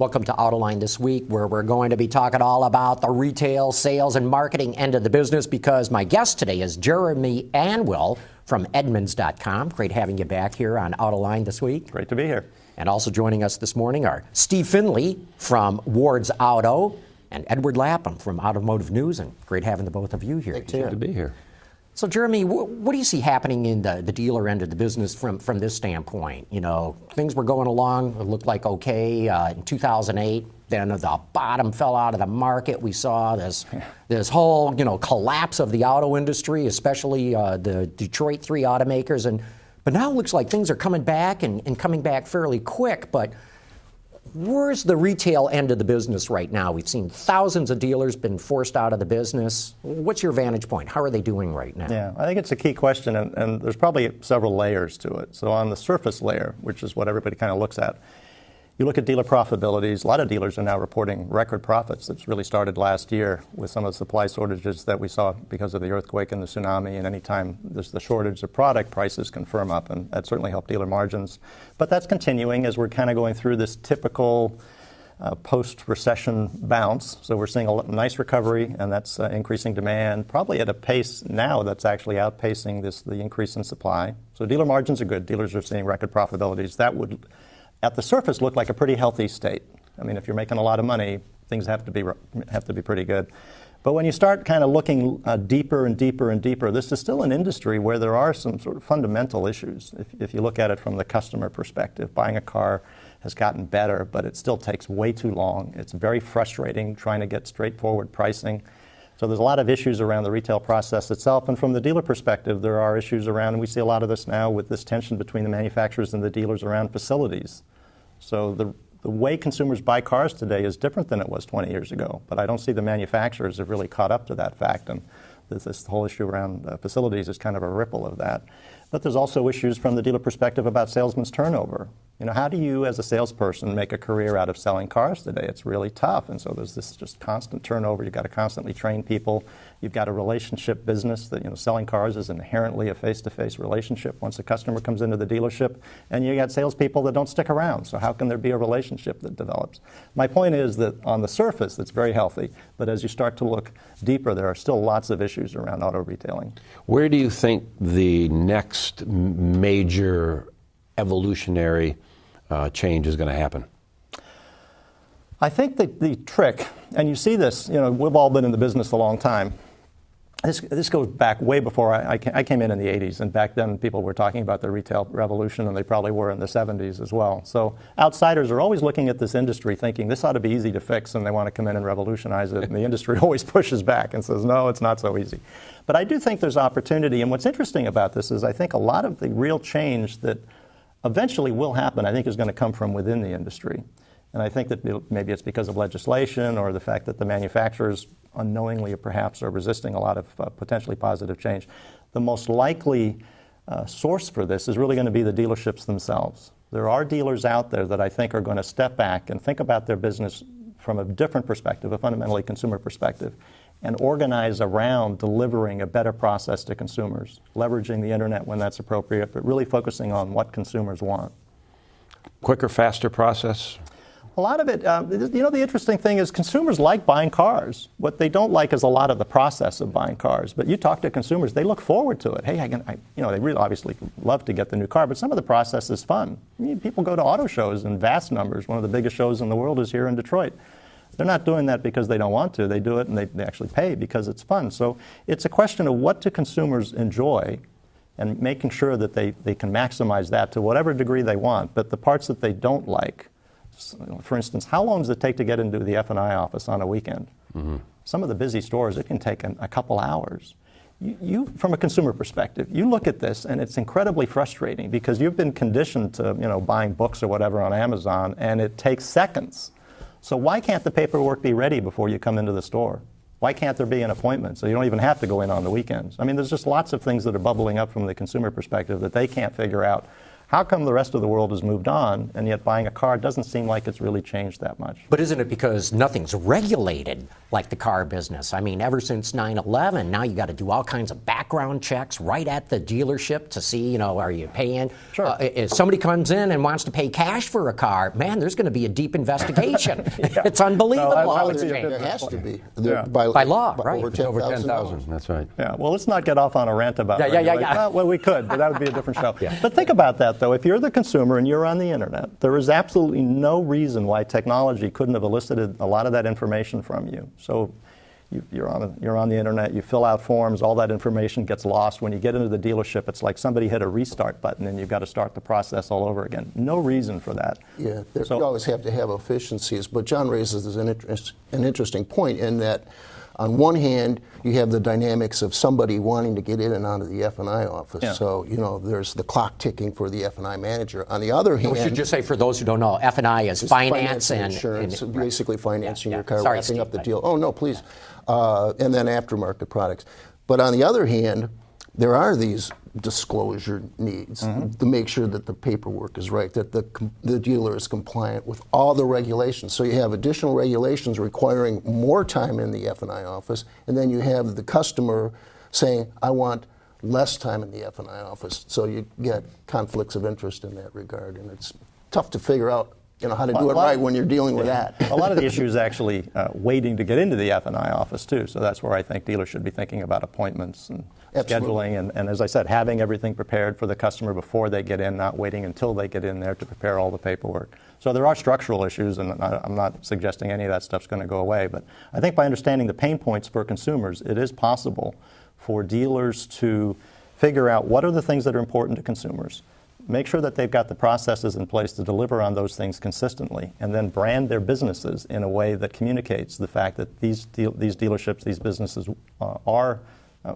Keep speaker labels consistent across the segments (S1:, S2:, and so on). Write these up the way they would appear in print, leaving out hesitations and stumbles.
S1: Welcome to Autoline this week, where we're going to be talking all about the retail, sales, and marketing end of the business, because my guest today is Jeremy Anwyl from Edmunds.com. Great having you back here on Autoline this week.
S2: Great to be here.
S1: And also joining us this morning are Steve Finley from Ward's Auto and Edward Lapham from Automotive News. And great having the both of you here, too.
S2: Good to be here.
S1: So, Jeremy, what do you see happening in the dealer end of the business from this standpoint? You know, things were going along, it looked like okay in 2008. Then the bottom fell out of the market. We saw this whole, collapse of the auto industry, especially the Detroit 3 automakers. But now it looks like things are coming back and coming back fairly quick. But where's the retail end of the business right now? We've seen thousands of dealers been forced out of the business. What's your vantage point? How are they doing right now?
S2: Yeah, I think it's a key question, and there's probably several layers to it. So on the surface layer, which is what everybody kind of looks at, you look at dealer profitabilities. A lot of dealers are now reporting record profits. It's really started last year with some of the supply shortages that we saw because of the earthquake and the tsunami. And anytime there's the shortage of product, prices can firm up, and that certainly helped dealer margins. But that's continuing as we're kind of going through this typical post-recession bounce. So we're seeing a nice recovery, and that's increasing demand, probably at a pace now that's actually outpacing the increase in supply. So dealer margins are good. Dealers are seeing record profitabilities. That would, at the surface, look like a pretty healthy state. I mean, if you're making a lot of money, things have to be pretty good. But when you start kind of looking deeper and deeper and deeper, this is still an industry where there are some sort of fundamental issues. If you look at it from the customer perspective, buying a car has gotten better, but it still takes way too long. It's very frustrating trying to get straightforward pricing. So there's a lot of issues around the retail process itself. And from the dealer perspective, there are issues around, and we see a lot of this now with this tension between the manufacturers and the dealers around facilities. So the way consumers buy cars today is different than it was 20 years ago. But I don't see the manufacturers have really caught up to that fact. And this whole issue around facilities is kind of a ripple of that. But there's also issues from the dealer perspective about salesman's turnover. How do you, as a salesperson, make a career out of selling cars today? It's really tough. And so there's this just constant turnover. You've got to constantly train people. You've got a relationship business that, selling cars is inherently a face-to-face relationship once a customer comes into the dealership. And you got salespeople that don't stick around. So how can there be a relationship that develops? My point is that on the surface, it's very healthy. But as you start to look deeper, there are still lots of issues around auto retailing.
S3: Where do you think the next major evolutionary change is going to happen?
S2: I think that the trick, and you see this, we've all been in the business a long time. This goes back way before I came in the 80s, and back then people were talking about the retail revolution, and they probably were in the 70s as well. So outsiders are always looking at this industry thinking this ought to be easy to fix, and they want to come in and revolutionize it, and the industry always pushes back and says, no, it's not so easy. But I do think there's opportunity, and what's interesting about this is I think a lot of the real change that eventually will happen, I think, is going to come from within the industry. And I think that maybe it's because of legislation or the fact that the manufacturers unknowingly perhaps are resisting a lot of potentially positive change. The most likely source for this is really going to be the dealerships themselves. There are dealers out there that I think are going to step back and think about their business from a different perspective, a fundamentally consumer perspective, and organize around delivering a better process to consumers, leveraging the internet when that's appropriate, but really focusing on what consumers want.
S3: Quicker, faster process?
S2: A lot of it, the interesting thing is consumers like buying cars. What they don't like is a lot of the process of buying cars. But you talk to consumers, they look forward to it. Hey, they really obviously love to get the new car, but some of the process is fun. People go to auto shows in vast numbers. One of the biggest shows in the world is here in Detroit. They're not doing that because they don't want to. They do it and they actually pay because it's fun. So it's a question of what do consumers enjoy and making sure that they can maximize that to whatever degree they want. But the parts that they don't like, for instance, how long does it take to get into the F&I office on a weekend? Mm-hmm. Some of the busy stores, it can take a couple hours. You, from a consumer perspective, you look at this and it's incredibly frustrating because you've been conditioned to, buying books or whatever on Amazon, and it takes seconds. So why can't the paperwork be ready before you come into the store? Why can't there be an appointment so you don't even have to go in on the weekends? I mean, there's just lots of things that are bubbling up from the consumer perspective that they can't figure out How come the rest of the world has moved on, and yet buying a car doesn't seem like it's really changed that much?
S1: But isn't it because nothing's regulated like the car business? I mean, ever since 9/11, now you got to do all kinds of background checks right at the dealership to see, are you paying?
S2: Sure.
S1: If somebody comes in and wants to pay cash for a car, man, there's going to be a deep investigation. It's unbelievable.
S4: There has to be.
S2: Yeah.
S1: By law, right.
S4: Over
S3: Over
S4: 10,000.
S3: 10,000. That's right.
S2: Yeah, well, let's not get off on a rant about
S1: Yeah.
S2: Well, we could, but that would be a different show. But think about that, though. If you're the consumer and you're on the internet, there is absolutely no reason why technology couldn't have elicited a lot of that information from you. So you're on the internet, you fill out forms, all that information gets lost. When you get into the dealership, it's like somebody hit a restart button and you've got to start the process all over again. No reason for that.
S4: Yeah, you always have to have efficiencies. But John raises an interesting point in that, on one hand, you have the dynamics of somebody wanting to get in and out of the F&I office.
S2: Yeah.
S4: So, there's the clock ticking for the F&I manager. On the other hand...
S1: We should just say, for those who don't know, F&I is finance and
S4: insurance,
S1: and
S4: basically financing your car,
S1: Sorry,
S4: wrapping
S1: Steve,
S4: up the deal. Oh, no, please. And then aftermarket products. But on the other hand, there are these disclosure needs to make sure that the paperwork is right, that the dealer is compliant with all the regulations. So you have additional regulations requiring more time in the F&I office, and then you have the customer saying, I want less time in the F&I office. So you get conflicts of interest in that regard, and it's tough to figure out how to do it right when you're dealing with that.
S2: A lot of the issue is actually waiting to get into the F&I office, too. So that's where I think dealers should be thinking about appointments and scheduling. And as I said, having everything prepared for the customer before they get in, not waiting until they get in there to prepare all the paperwork. So there are structural issues, and I'm not suggesting any of that stuff's going to go away. But I think by understanding the pain points for consumers, it is possible for dealers to figure out what are the things that are important to consumers, make sure that they've got the processes in place to deliver on those things consistently, and then brand their businesses in a way that communicates the fact that these dealerships, these businesses are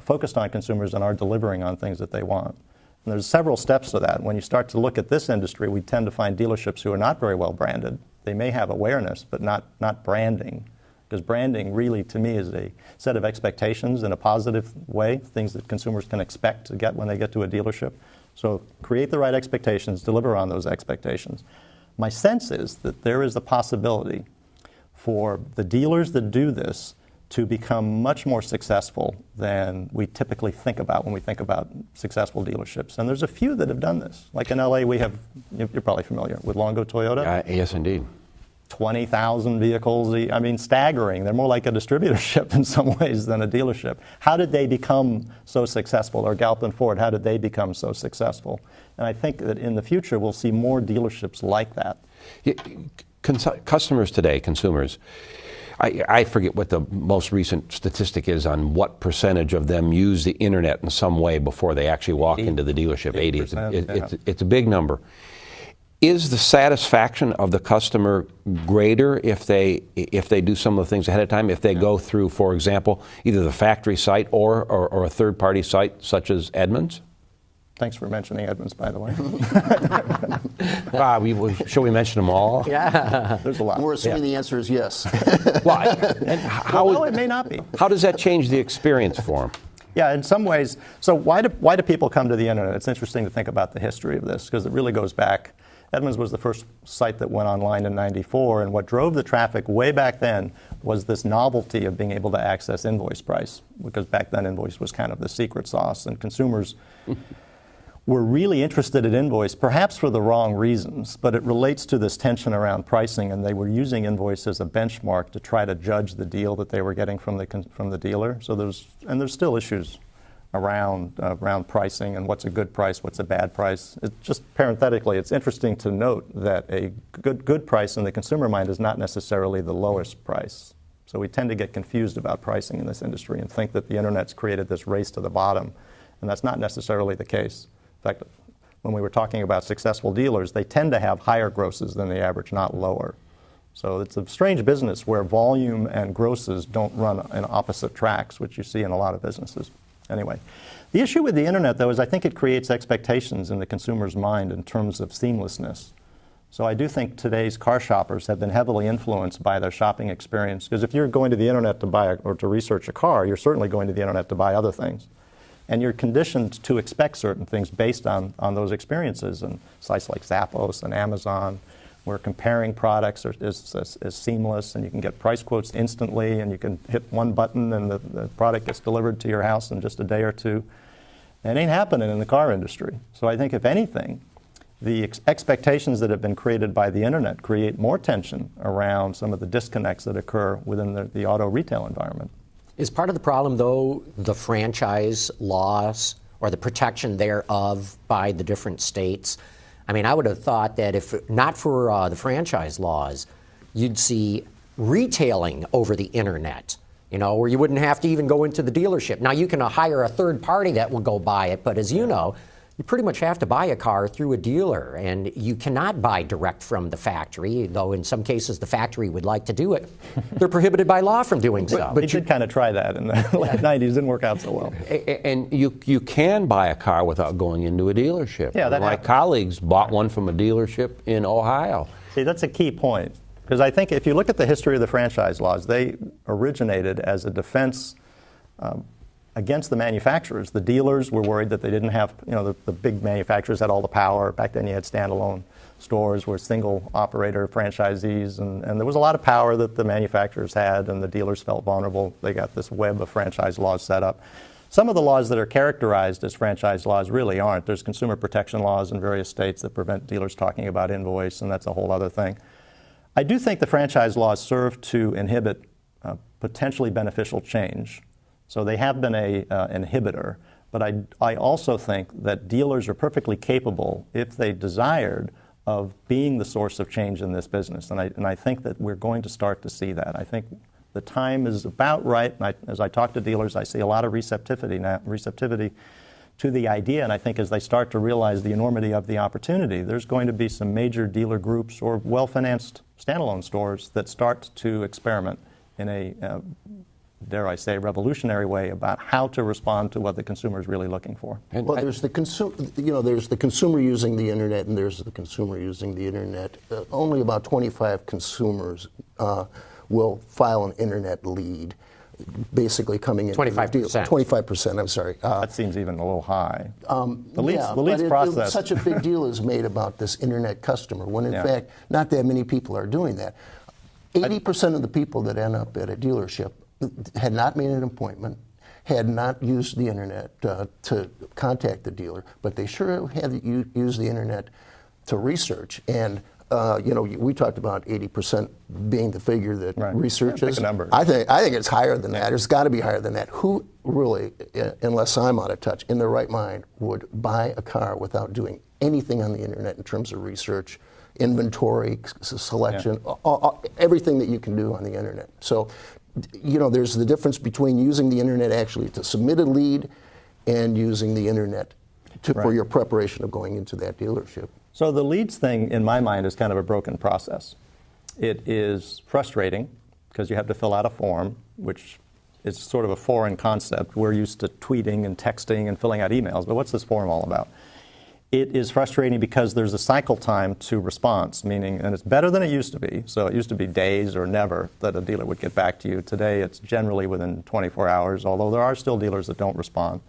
S2: focused on consumers and are delivering on things that they want. And there's several steps to that. When you start to look at this industry, we tend to find dealerships who are not very well branded. They may have awareness, but not branding. Because branding really, to me, is a set of expectations in a positive way, things that consumers can expect to get when they get to a dealership. So create the right expectations, deliver on those expectations. My sense is that there is a possibility for the dealers that do this to become much more successful than we typically think about when we think about successful dealerships. And there's a few that have done this. Like in LA, we have, you're probably familiar with Longo Toyota.
S3: Yes, indeed.
S2: 20,000 vehicles, I mean, staggering. They're more like a distributorship in some ways than a dealership. How did they become so successful? Or Gallup and Ford, how did they become so successful? And I think that in the future we'll see more dealerships like that.
S3: Customers today, consumers, I forget what the most recent statistic is on what percentage of them use the internet in some way before they actually walk into the dealership. 80. It's a big number. Is the satisfaction of the customer greater if they do some of the things ahead of time? If they go through, for example, either the factory site or a third-party site such as Edmunds?
S2: Thanks for mentioning Edmunds, by the way.
S3: Shall we mention them all?
S4: Yeah.
S2: There's a lot.
S4: We're assuming the answer is yes.
S2: Well, it may not be.
S3: How does that change the experience for them?
S2: Yeah, in some ways. So why do people come to the internet? It's interesting to think about the history of this because it really goes back. Edmunds was the first site that went online in '94, and what drove the traffic way back then was this novelty of being able to access invoice price, because back then invoice was kind of the secret sauce, and consumers were really interested in invoice, perhaps for the wrong reasons, but it relates to this tension around pricing, and they were using invoice as a benchmark to try to judge the deal that they were getting from the dealer. So there's still issues around pricing and what's a good price, what's a bad price. It's just parenthetically, it's interesting to note that a good price in the consumer mind is not necessarily the lowest price. So we tend to get confused about pricing in this industry and think that the internet's created this race to the bottom, and that's not necessarily the case. In fact, when we were talking about successful dealers, they tend to have higher grosses than the average, not lower. So it's a strange business where volume and grosses don't run in opposite tracks, which you see in a lot of businesses. Anyway, the issue with the internet, though, is I think it creates expectations in the consumer's mind in terms of seamlessness. So I do think today's car shoppers have been heavily influenced by their shopping experience, because if you're going to the internet to buy or to research a car, you're certainly going to the internet to buy other things. And you're conditioned to expect certain things based on those experiences. And sites like Zappos and Amazon, where comparing products is seamless, and you can get price quotes instantly, and you can hit one button and the product gets delivered to your house in just a day or two. It ain't happening in the car industry. So I think, if anything, the expectations that have been created by the internet create more tension around some of the disconnects that occur within the auto retail environment.
S1: Is part of the problem, though, the franchise laws or the protection thereof by the different states? I mean, I would have thought that if not for the franchise laws, you'd see retailing over the internet, where you wouldn't have to even go into the dealership. Now, you can hire a third party that will go buy it, but as you know, you pretty much have to buy a car through a dealer, and you cannot buy direct from the factory, though in some cases the factory would like to do it. They're prohibited by law from doing so.
S2: But you did kind of try that in the late 90s. Didn't work out so well.
S3: And you can buy a car without going into a dealership.
S2: Yeah,
S3: my colleagues bought one from a dealership in Ohio.
S2: See, that's a key point, because I think if you look at the history of the franchise laws, they originated as a defense against the manufacturers. The dealers were worried that they didn't have, the big manufacturers had all the power. Back then you had standalone stores where single operator franchisees, and there was a lot of power that the manufacturers had, and the dealers felt vulnerable. They got this web of franchise laws set up. Some of the laws that are characterized as franchise laws really aren't. There's consumer protection laws in various states that prevent dealers talking about invoice, and that's a whole other thing. I do think the franchise laws serve to inhibit potentially beneficial change. So they have been an inhibitor, but I also think that dealers are perfectly capable, if they desired, of being the source of change in this business. And I think that we're going to start to see that. I think the time is about right. And as I talk to dealers, I see a lot of receptivity to the idea. And I think as they start to realize the enormity of the opportunity, there's going to be some major dealer groups or well-financed standalone stores that start to experiment in a dare I say, revolutionary way about how to respond to what the consumer is really looking for.
S4: Well, there's the consumer using the internet, and there's the consumer using the internet. Only about 25 consumers will file an internet lead, basically coming in.
S1: 25%.
S4: 25%. I'm sorry.
S2: That seems even a little high.
S4: The leads process. Such a big deal is made about this internet customer, when in fact not that many people are doing that. 80% of the people that end up at a dealership had not made an appointment, had not used the internet to contact the dealer, but they sure had used the internet to research. And we talked about 80% being the figure that researches. I think it's higher than that. It's got to be higher than that. Who really, unless I'm out of touch, in their right mind, would buy a car without doing anything on the internet in terms of research, inventory, selection, everything that you can do on the internet? So, there's the difference between using the internet actually to submit a lead and using the internet for your preparation of going into that dealership.
S2: So the leads thing, in my mind, is kind of a broken process. It is frustrating because you have to fill out a form, which is sort of a foreign concept. We're used to tweeting and texting and filling out emails, but what's this form all about? It is frustrating because there's a cycle time to response, meaning, and it's better than it used to be. So it used to be days or never that a dealer would get back to you. Today, it's generally within 24 hours, although there are still dealers that don't respond.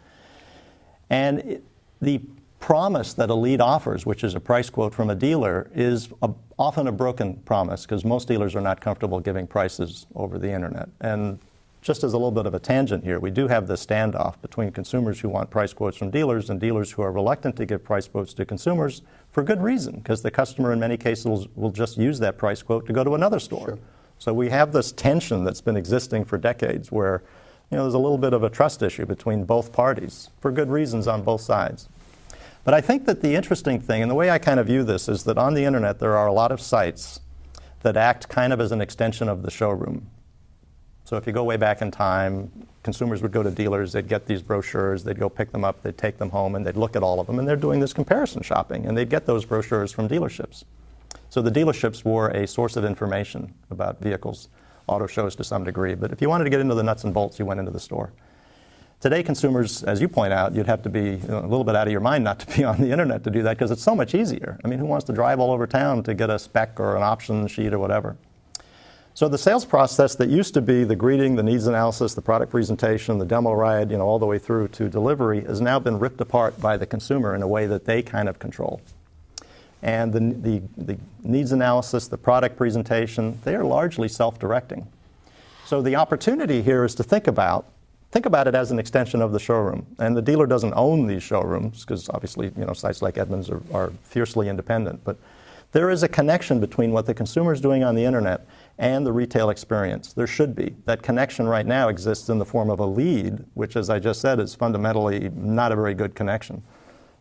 S2: And the promise that a lead offers, which is a price quote from a dealer, is often a broken promise because most dealers are not comfortable giving prices over the internet. And just as a little bit of a tangent here, we do have this standoff between consumers who want price quotes from dealers and dealers who are reluctant to give price quotes to consumers for good reason, because the customer in many cases will just use that price quote to go to another store. Sure. So we have this tension that's been existing for decades where there's a little bit of a trust issue between both parties for good reasons on both sides. But I think that the interesting thing, and the way I kind of view this, is that on the internet there are a lot of sites that act kind of as an extension of the showroom. So if you go way back in time, consumers would go to dealers, they'd get these brochures, they'd go pick them up, they'd take them home, and they'd look at all of them, and they're doing this comparison shopping, and they'd get those brochures from dealerships. So the dealerships were a source of information about vehicles, auto shows to some degree, but if you wanted to get into the nuts and bolts, you went into the store. Today, consumers, as you point out, you'd have to be a little bit out of your mind not to be on the internet to do that, because it's so much easier. I mean, who wants to drive all over town to get a spec or an option sheet or whatever? So the sales process that used to be the greeting, the needs analysis, the product presentation, the demo ride, all the way through to delivery has now been ripped apart by the consumer in a way that they kind of control. And the needs analysis, the product presentation, they are largely self-directing. So the opportunity here is to think about it as an extension of the showroom. And the dealer doesn't own these showrooms because obviously, sites like Edmunds are fiercely independent. But there is a connection between what the consumer is doing on the internet and the retail experience. There should be. That connection right now exists in the form of a lead, which, as I just said, is fundamentally not a very good connection.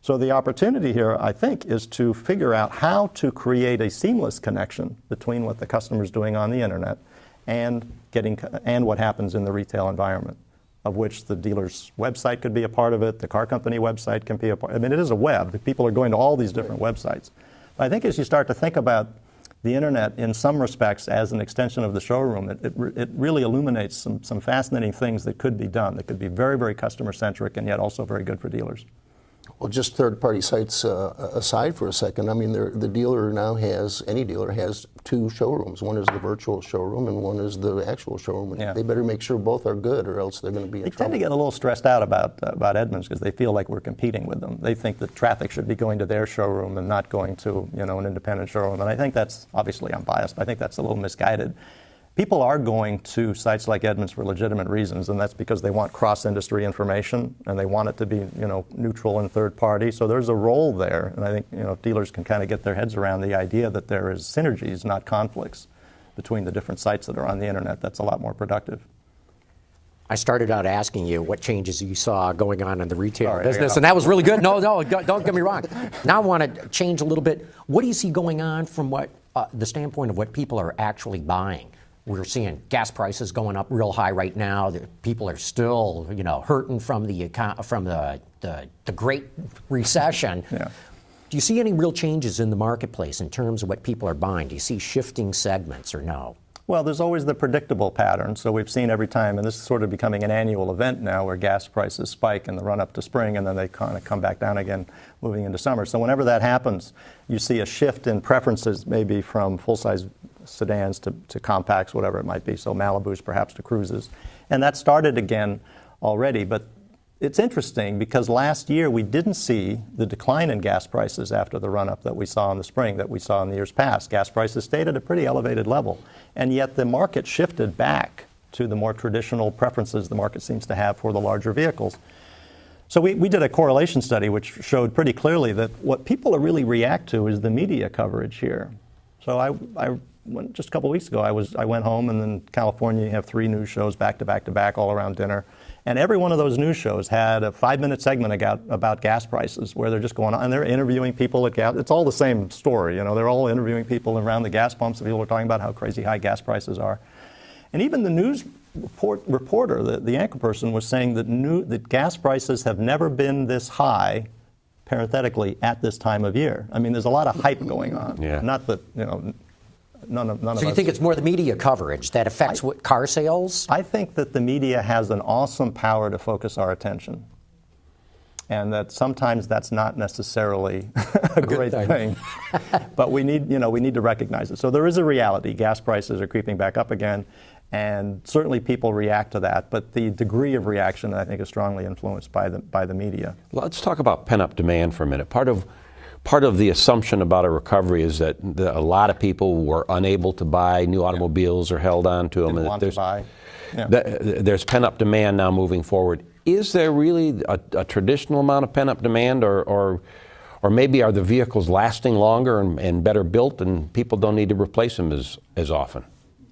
S2: So the opportunity here, I think, is to figure out how to create a seamless connection between what the customer is doing on the internet and what happens in the retail environment, of which the dealer's website could be a part of it, the car company website can be a part. I mean, it is a web. People are going to all these different websites. But I think as you start to think about the internet in some respects as an extension of the showroom, it really illuminates some fascinating things that could be done, that could be very, very customer-centric and yet also very good for dealers.
S4: Well, just third-party sites aside for a second, I mean, the dealer now any dealer has two showrooms. One is the virtual showroom and one is the actual showroom.
S2: Yeah.
S4: They better make sure both are good or else they're going to be in trouble.
S2: They tend to get a little stressed out about Edmunds because they feel like we're competing with them. They think that traffic should be going to their showroom and not going to, an independent showroom. And I think that's, obviously I'm biased, but I think that's a little misguided. People are going to sites like Edmunds for legitimate reasons, and that's because they want cross-industry information, and they want it to be, neutral and third-party. So there's a role there, and I think, if dealers can kind of get their heads around the idea that there is synergies, not conflicts, between the different sites that are on the internet, that's a lot more productive.
S1: I started out asking you what changes you saw going on in the retail business, and that was really good. No, don't get me wrong. Now I want to change a little bit. What do you see going on from what the standpoint of what people are actually buying? We're seeing gas prices going up real high right now. People are still, hurting from the Great Recession.
S2: Yeah.
S1: Do you see any real changes in the marketplace in terms of what people are buying? Do you see shifting segments or no?
S2: Well, there's always the predictable pattern. So we've seen every time, and this is sort of becoming an annual event now, where gas prices spike in the run-up to spring, and then they kind of come back down again moving into summer. So whenever that happens, you see a shift in preferences, maybe from full-size sedans to compacts, whatever it might be, so Malibus perhaps to cruises. And that started again already, but it's interesting because last year we didn't see the decline in gas prices after the run-up that we saw in the spring, that we saw in the years past. Gas prices stayed at a pretty elevated level, and yet the market shifted back to the more traditional preferences the market seems to have for the larger vehicles. So we did a correlation study which showed pretty clearly that what people really react to is the media coverage here. So just a couple of weeks ago, I went home, and in California you have 3 news shows back to back to back all around dinner. And every one of those news shows had a 5-minute segment about gas prices where they're just going on, and they're interviewing people at gas. It's all the same story, they're all interviewing people around the gas pumps, and people are talking about how crazy high gas prices are. And even the news reporter, the anchor person, was saying that gas prices have never been this high, parenthetically, at this time of year. I mean, there's a lot of hype going on.
S3: Yeah.
S2: Not that, none of us.
S1: So you think it's more the media coverage that affects car sales?
S2: I think that the media has an awesome power to focus our attention, and that sometimes that's not necessarily a great thing. But we need to recognize it. So there is a reality. Gas prices are creeping back up again, and certainly people react to that. But the degree of reaction, I think, is strongly influenced by the media.
S3: Let's talk about pent-up demand for a minute. Part of the assumption about a recovery is that a lot of people were unable to buy new automobiles or held on to them.
S2: Didn't want to buy. Yeah.
S3: There's pent-up demand now moving forward. Is there really a traditional amount of pent-up demand, or maybe are the vehicles lasting longer and better built and people don't need to replace them as often?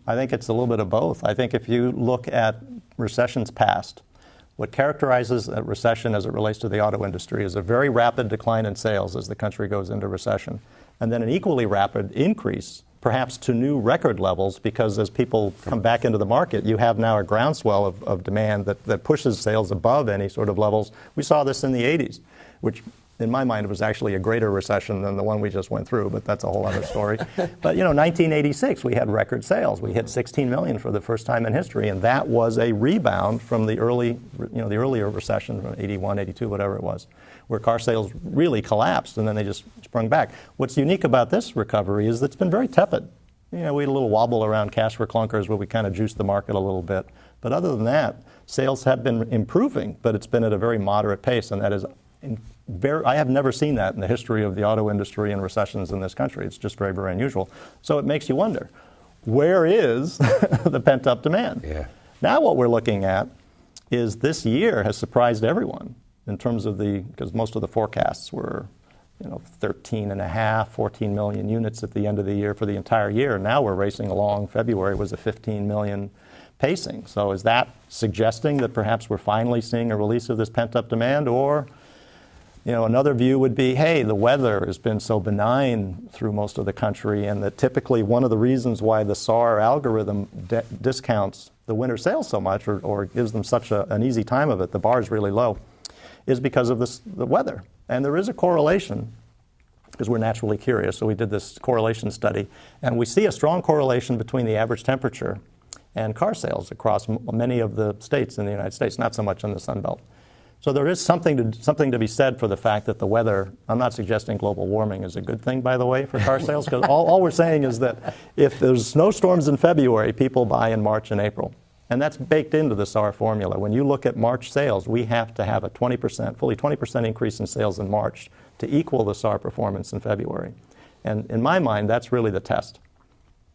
S2: I think it's a little bit of both. I think if you look at recessions past, what characterizes a recession as it relates to the auto industry is a very rapid decline in sales as the country goes into recession, and then an equally rapid increase, perhaps to new record levels, because as people come back into the market, you have now a groundswell of demand that pushes sales above any sort of levels. We saw this in the 80s, which in my mind was actually a greater recession than the one we just went through, but that's a whole other story. But 1986, we had record sales. We hit 16 million for the first time in history, and that was a rebound from the earlier recession from 81, 82, whatever it was, where car sales really collapsed and then they just sprung back. What's unique about this recovery is that it's been very tepid. we had a little wobble around cash for clunkers where we kind of juiced the market a little bit. But other than that, sales have been improving, but it's been at a very moderate pace, and that is I have never seen that in the history of the auto industry and recessions in this country. It's just very, very unusual. So it makes you wonder, where is the pent-up demand?
S3: Yeah.
S2: Now what we're looking at is this year has surprised everyone in terms of because most of the forecasts were 13.5, 14 million units at the end of the year for the entire year. Now we're racing along. February was a 15 million pacing. So is that suggesting that perhaps we're finally seeing a release of this pent-up demand? Or, another view would be, hey, the weather has been so benign through most of the country, and that typically one of the reasons why the SAR algorithm discounts the winter sales so much or gives them such an easy time of it, the bar is really low, is because of the weather. And there is a correlation, because we're naturally curious. So we did this correlation study, and we see a strong correlation between the average temperature and car sales across many of the states in the United States, not so much in the Sun Belt. So there is something to be said for the fact that the weather, I'm not suggesting global warming is a good thing, by the way, for car sales, because all we're saying is that if there's snowstorms in February, people buy in March and April. And that's baked into the SAR formula. When you look at March sales, we have to have a fully 20% increase in sales in March to equal the SAR performance in February. And in my mind, that's really the test.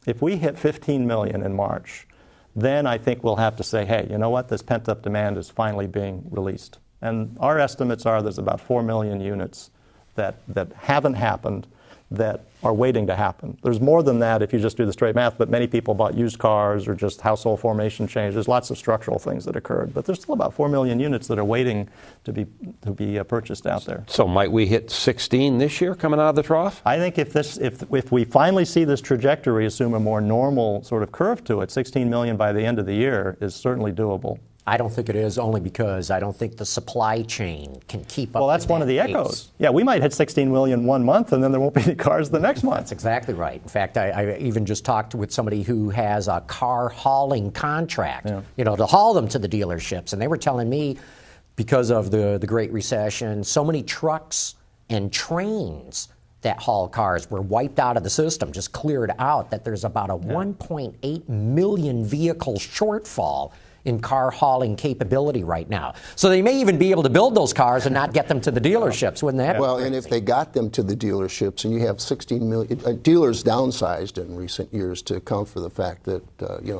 S2: If we hit 15 million in March, then I think we'll have to say, hey, you know what, this pent-up demand is finally being released. And our estimates are there's about 4 million units that haven't happened that are waiting to happen. There's more than that if you just do the straight math, but many people bought used cars or just household formation change. There's lots of structural things that occurred, but there's still about 4 million units that are waiting to be purchased out there.
S3: So might we hit 16 this year coming out of the trough?
S2: I think if we finally see this trajectory assume a more normal sort of curve to it, 16 million by the end of the year is certainly doable.
S1: I don't think it is, only because I don't think the supply chain can keep up.
S2: Well, that's one of the echoes. Yeah, we might hit 16 million one month, and then there won't be any cars the next month.
S1: That's exactly right. In fact, I even just talked with somebody who has a car hauling contract, to haul them to the dealerships, and they were telling me, because of the Great Recession, so many trucks and trains that haul cars were wiped out of the system, just cleared out, that there's about a 1.8 million vehicle shortfall in car hauling capability right now. So they may even be able to build those cars and not get them to the dealerships, wouldn't that?
S4: Well, and if they got them to the dealerships, and you have 16 million dealers downsized in recent years to account for the fact that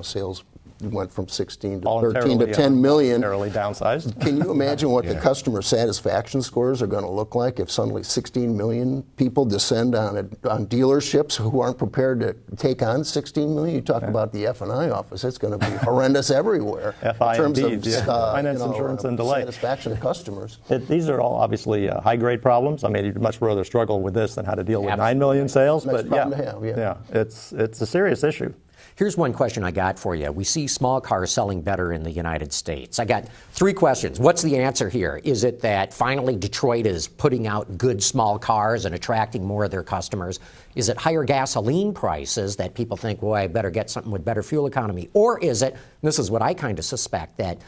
S4: sales went from 16 to 13 to 10 million.
S2: Voluntarily downsized.
S4: Can you imagine what the customer satisfaction scores are going to look like if suddenly 16 million people descend on dealerships who aren't prepared to take on 16 million? You talk about the F&I office; it's going to be horrendous everywhere
S2: in terms of finance, insurance, and delay.
S4: Satisfaction of customers.
S2: These are all obviously high-grade problems. I mean, you'd much rather struggle with this than how to deal with 9 million sales.
S4: Nice
S2: but
S4: problem to have,
S2: it's a serious issue.
S1: Here's one question I got for you. We see small cars selling better in the United States. I got 3 questions. What's the answer here? Is it that finally Detroit is putting out good small cars and attracting more of their customers? Is it higher gasoline prices that people think, well, I better get something with better fuel economy? Or is it, and this is what I kind of suspect, that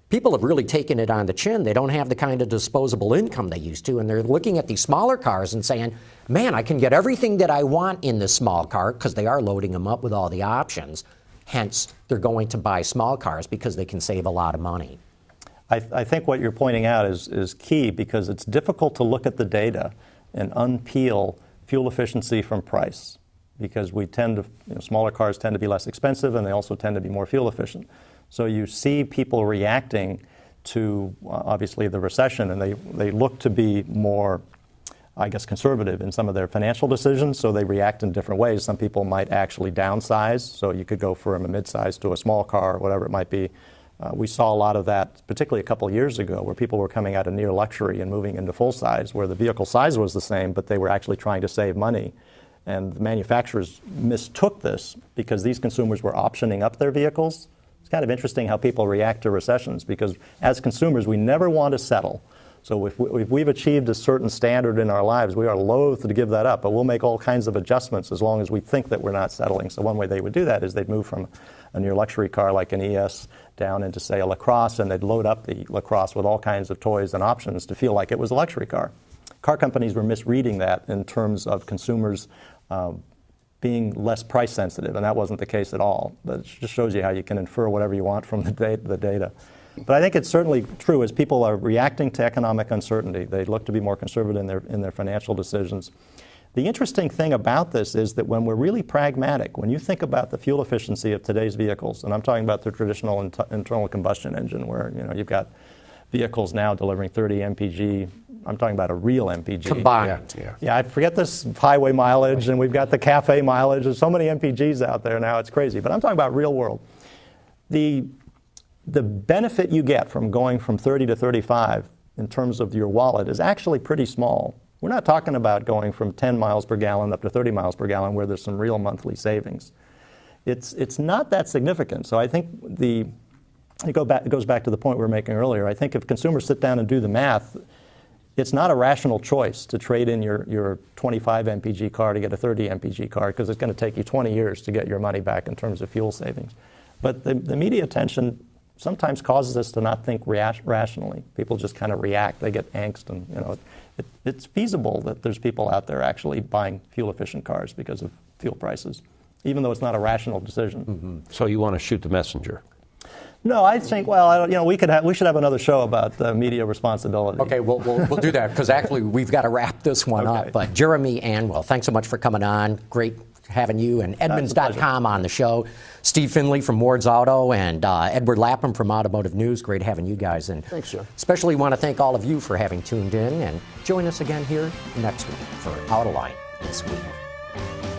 S1: people have really taken it on the chin. They don't have the kind of disposable income they used to, and they're looking at these smaller cars and saying, man, I can get everything that I want in this small car, because they are loading them up with all the options. Hence, they're going to buy small cars because they can save a lot of money.
S2: I think what you're pointing out is key, because it's difficult to look at the data and unpeel fuel efficiency from price, because we tend to, smaller cars tend to be less expensive, and they also tend to be more fuel efficient. So you see people reacting to, obviously, the recession, and they look to be more, I guess, conservative in some of their financial decisions, so they react in different ways. Some people might actually downsize, so you could go from a mid-size to a small car, whatever it might be. We saw a lot of that, particularly a couple of years ago, where people were coming out of near luxury and moving into full size, where the vehicle size was the same, but they were actually trying to save money. And the manufacturers mistook this because these consumers were optioning up their vehicles. It's kind of interesting how people react to recessions, because as consumers, we never want to settle. So if we've achieved a certain standard in our lives, we are loath to give that up, but we'll make all kinds of adjustments as long as we think that we're not settling. So one way they would do that is they'd move from a near luxury car like an ES down into, say, a LaCrosse, and they'd load up the LaCrosse with all kinds of toys and options to feel like it was a luxury car. Car companies were misreading that in terms of consumers being less price sensitive, and that wasn't the case at all. But it just shows you how you can infer whatever you want from the data. But I think it's certainly true as people are reacting to economic uncertainty. They look to be more conservative in their financial decisions. The interesting thing about this is that when we're really pragmatic, when you think about the fuel efficiency of today's vehicles, and I'm talking about the traditional internal combustion engine where you've got vehicles now delivering 30 mpg. I'm talking about a real mpg.
S1: Combined.
S2: Yeah, I forget this highway mileage, and we've got the cafe mileage. There's so many mpgs out there now, it's crazy. But I'm talking about real world. The benefit you get from going from 30 to 35 in terms of your wallet is actually pretty small. We're not talking about going from 10 miles per gallon up to 30 miles per gallon where there's some real monthly savings. It's not that significant. So I think it goes back to the point we were making earlier. I think if consumers sit down and do the math, it's not a rational choice to trade in your 25 mpg car to get a 30 mpg car because it's going to take you 20 years to get your money back in terms of fuel savings. But the media attention sometimes causes us to not think rationally. People just kind of react. They get angst, and it's feasible that there's people out there actually buying fuel-efficient cars because of fuel prices, even though it's not a rational decision.
S3: Mm-hmm. So you want to shoot the messenger?
S2: No, I think, we should have another show about media responsibility.
S1: Okay, we'll do that because actually we've got to wrap this one up. But Jeremy Anwell, thanks so much for coming on. Great having you and Edmunds.com on the show. Steve Finley from Ward's Auto and Edward Lapham from Automotive News. Great having you guys. And
S4: thanks, sir.
S1: Especially want to thank all of you for having tuned in and join us again here next week for Autoline This Week.